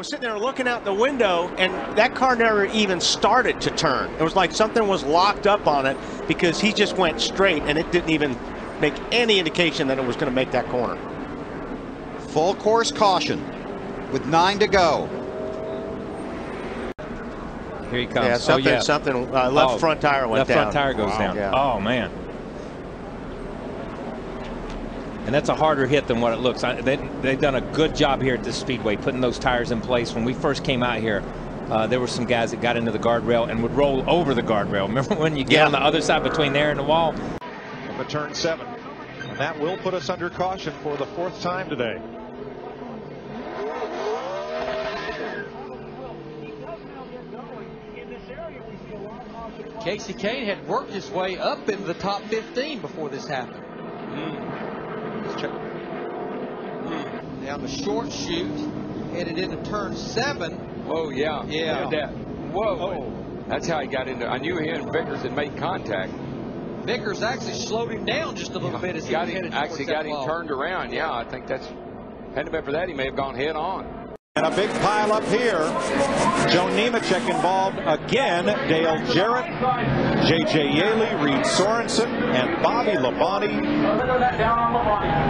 was sitting there looking out the window, and that car never even started to turn. It was like something was locked up on it because he just went straight, and it didn't even make any indication that it was going to make that corner. Full course caution with 9 to go. Here he comes. Yeah, something. Left front tire went down. Left front tire goes down. Yeah. Oh man. And that's a harder hit than what it looks. They've done a good job here at this speedway putting those tires in place. When we first came out here, there were some guys that got into the guardrail and would roll over the guardrail. Remember when you get on the other side between there and the wall? But turn 7. And that will put us under caution for the 4th time today. Casey Kane had worked his way up into the top 15 before this happened. Down the short chute, headed into turn 7. Whoa, yeah. Yeah. That. Whoa. That's how he got into. I knew he and Vickers had made contact. Vickers actually slowed him down just a little bit as he got him turned around. Yeah, I think that's. Hadn't it been for that, he may have gone head on. And a big pile up here. Joe Nemechek involved again. Dale Jarrett, J.J. Yaley, Reed Sorensen, and Bobby Labonte.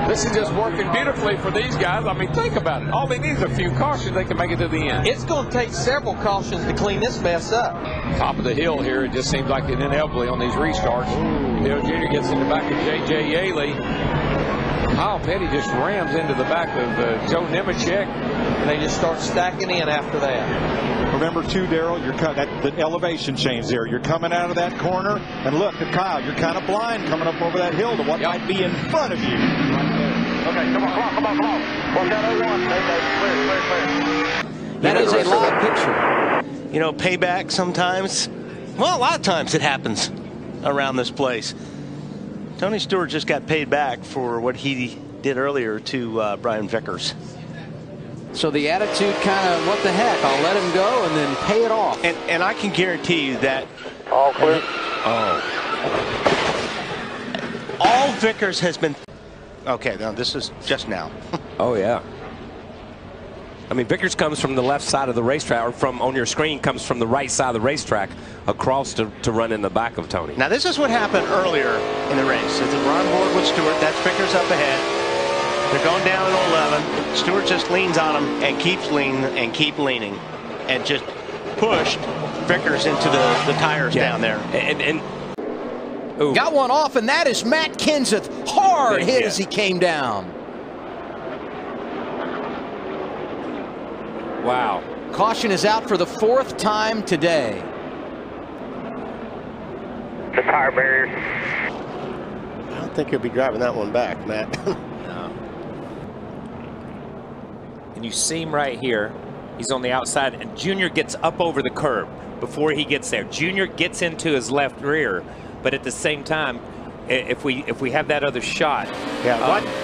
This is just working beautifully for these guys. I mean, think about it. All they need is a few cautions. They can make it to the end. It's going to take several cautions to clean this mess up. Top of the hill here, it just seems like it inevitably on these restarts. Dale Jr. gets in the back of J.J. Yaley. Kyle Petty just rams into the back of Joe Nemechek. And they just start stacking in after that. Remember, too, Darrell, the elevation change there. You're coming out of that corner, and look at Kyle. You're kind of blind coming up over that hill to what might be in front of you. Okay, come on. Watch out, 01. Clear. That is a live picture. You know, payback sometimes. Well, a lot of times it happens around this place. Tony Stewart just got paid back for what he did earlier to Brian Vickers. So the attitude kind of, what the heck, I'll let him go and then pay it off. And I can guarantee you that All clear. all Vickers has been. Okay, now this is just now. Oh yeah. I mean, Vickers comes from the left side of the racetrack, or from on your screen comes from the right side of the racetrack across to run in the back of Tony. Now this is what happened earlier in the race. It's Ron Ward with Stewart. That's Vickers up ahead. They're going down at 11. Stewart just leans on him and keeps leaning and keep leaning, and just pushed Vickers into the tires down there. And got one off, and that is Matt Kenseth. Hard hit as he came down. Wow. Caution is out for the 4th time today. The tire barrier. I don't think he'll be driving that one back, Matt. And you see him right here. He's on the outside, and Junior gets up over the curb before he gets there. Junior gets into his left rear, but at the same time, if we have that other shot,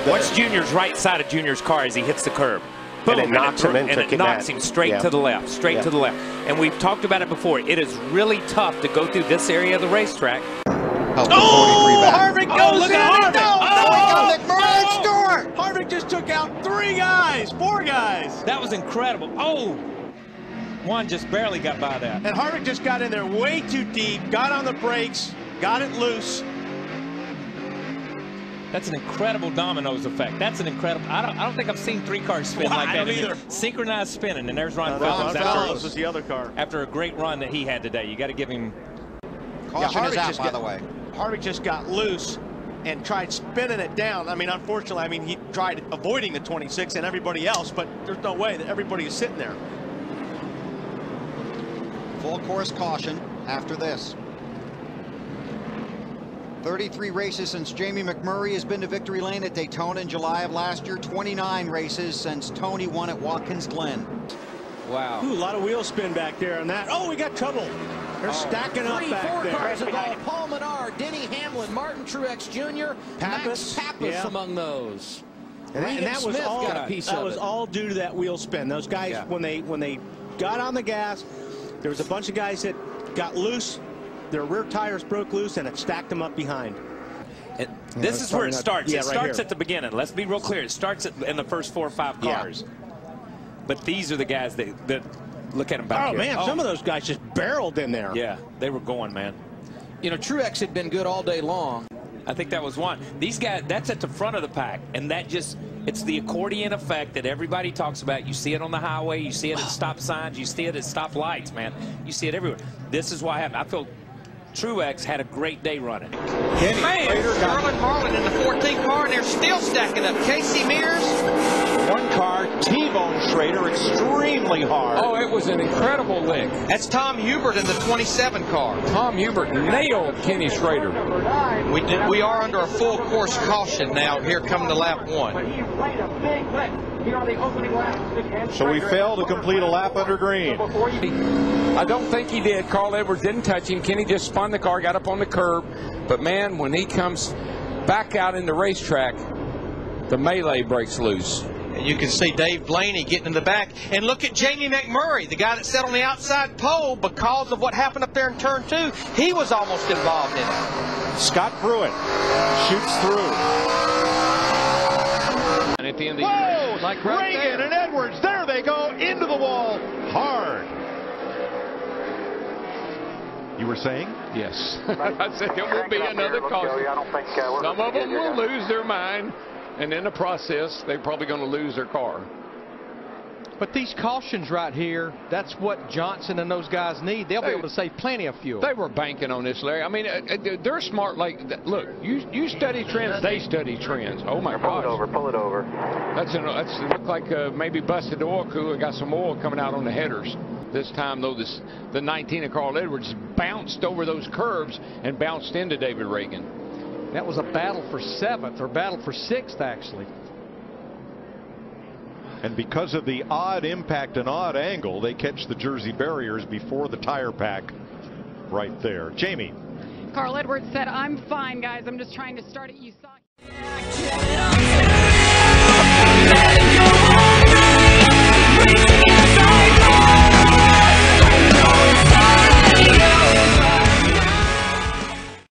what's Junior's right side of Junior's car as he hits the curb? Boom, and it knocks him into and it knocks him straight to the left, to the left. And we've talked about it before. It is really tough to go through this area of the racetrack. Harvick goes in. McMurray. Harvick just took out 4 guys. That was incredible. Oh, one just barely got by that. And Harvick just got in there way too deep, got on the brakes, got it loose. That's an incredible dominoes effect. That's an incredible. I don't think I've seen 3 cars spin like that either. Synchronized spinning, and there's Ron Fellows. Was the other car after a great run that he had today. You got to give him. Caution is out, by the way. Harvick just got loose and tried spinning it down. I mean, unfortunately, he tried avoiding the 26 and everybody else, but there's no way that everybody is sitting there. Full course caution after this. 33 races since Jamie McMurray has been to victory lane at Daytona in July of last year. 29 races since Tony won at Watkins Glen. Wow. Ooh, a lot of wheel spin back there on that. Oh, we got trouble. They're stacking up back there. 4 cars involved. Paul Menard, Denny Hamlin, Martin Truex Jr., Max Pappas among those. And that was all due to that wheel spin. Those guys, when they got on the gas, there was a bunch of guys that got loose. Their rear tires broke loose, and it stacked them up behind. This is where it starts. It starts at the beginning. Let's be real clear. It starts in the first 4 or 5 cars. But these are the guys that look at them back here. Man, some of those guys just barreled in there. Yeah, they were going, man. You know, Truex had been good all day long. I think that was one. These guys, that's at the front of the pack, and that just, it's the accordion effect that everybody talks about. You see it on the highway, you see it at stop signs, you see it at stop lights, man. You see it everywhere. This is why I feel Truex had a great day running. Charlotte Marlin in the 14th car, and they're still stacking up. Casey Mears. One car, T-bone Schrader extremely hard. Oh, it was an incredible lick. That's Tom Hubert in the 27 car. Tom Hubert nailed Kenny Schrader. We are under a full course caution now here coming to lap 1. So we failed to complete a lap under green. I don't think he did. Carl Edwards didn't touch him. Kenny just spun the car, got up on the curb. But, man, when he comes back out in the racetrack, the melee breaks loose. And you can see Dave Blaney getting in the back. And look at Jamie McMurray, the guy that sat on the outside pole because of what happened up there in turn 2. He was almost involved in it. Scott Pruitt shoots through. And at the end of the year, like right Reagan there. and Edwards, there they go, into the wall, hard. You were saying? Yes. I said there will be another caution. Some of them will lose their mind, and in the process, they're probably going to lose their car. But these cautions right here, that's what Johnson and those guys need. They'll be able to save plenty of fuel. They were banking on this, Larry. I mean, they're smart. Like, look, you study trends, they study trends. Oh my gosh. Pull it over. That's look like maybe busted oil cooler, got some oil coming out on the headers. This time, though, the 19 of Carl Edwards bounced over those curbs and bounced into David Reagan. That was a battle for 7th, or battle for 6th, actually. And because of the odd impact and odd angle, they catch the Jersey barriers before the tire pack right there. Jamie. Carl Edwards said, "I'm fine, guys. I'm just trying to start it. You saw."